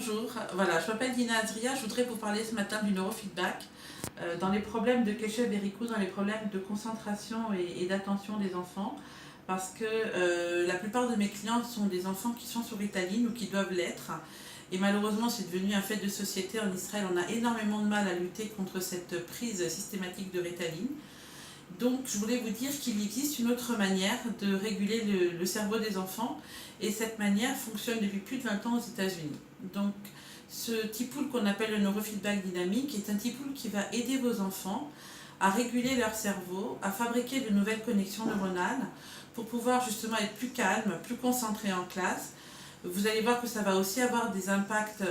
bonjour. Voilà, je m'appelle Dina Azria. Je voudrais vous parler ce matin du neurofeedback. Dans les problèmes de Keshev-Erikou, dans les problèmes de concentration et d'attention des enfants, parce que la plupart de mes clients sont des enfants qui sont sur Ritaline ou qui doivent l'être. Et malheureusement, c'est devenu un fait de société. En Israël, on a énormément de mal à lutter contre cette prise systématique de Ritaline. Donc, je voulais vous dire qu'il existe une autre manière de réguler le cerveau des enfants, et cette manière fonctionne depuis plus de 20 ans aux États-Unis. Donc, ce tipoul qu'on appelle le neurofeedback dynamique est un tipoul qui va aider vos enfants à réguler leur cerveau, à fabriquer de nouvelles connexions neuronales pour pouvoir justement être plus calme, plus concentré en classe. Vous allez voir que ça va aussi avoir des impacts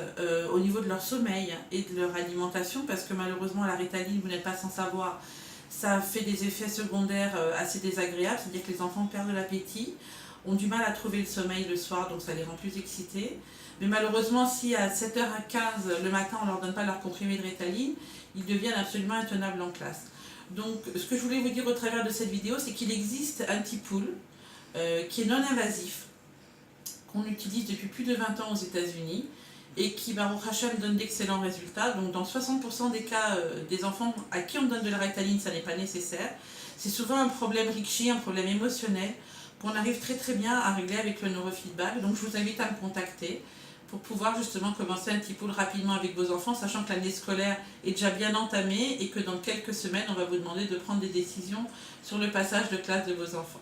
au niveau de leur sommeil et de leur alimentation, parce que malheureusement la Ritaline, vous n'êtes pas sans savoir, ça fait des effets secondaires assez désagréables, c'est-à-dire que les enfants perdent l'appétit, ont du mal à trouver le sommeil le soir, donc ça les rend plus excités. Mais malheureusement, si à 7h15 le matin on ne leur donne pas leur comprimé de Ritaline, ils deviennent absolument intenables en classe. Donc ce que je voulais vous dire au travers de cette vidéo, c'est qu'il existe un tipoul qui est non invasif, qu'on utilise depuis plus de 20 ans aux États-Unis, et qui, Baruch Hashem, donne d'excellents résultats. Donc dans 60% des cas, des enfants à qui on donne de la Ritaline, ça n'est pas nécessaire. C'est souvent un problème rikshi, un problème émotionnel, qu'on arrive très très bien à régler avec le neurofeedback. Donc je vous invite à me contacter pour pouvoir justement commencer un petit pool rapidement avec vos enfants, sachant que l'année scolaire est déjà bien entamée et que dans quelques semaines, on va vous demander de prendre des décisions sur le passage de classe de vos enfants.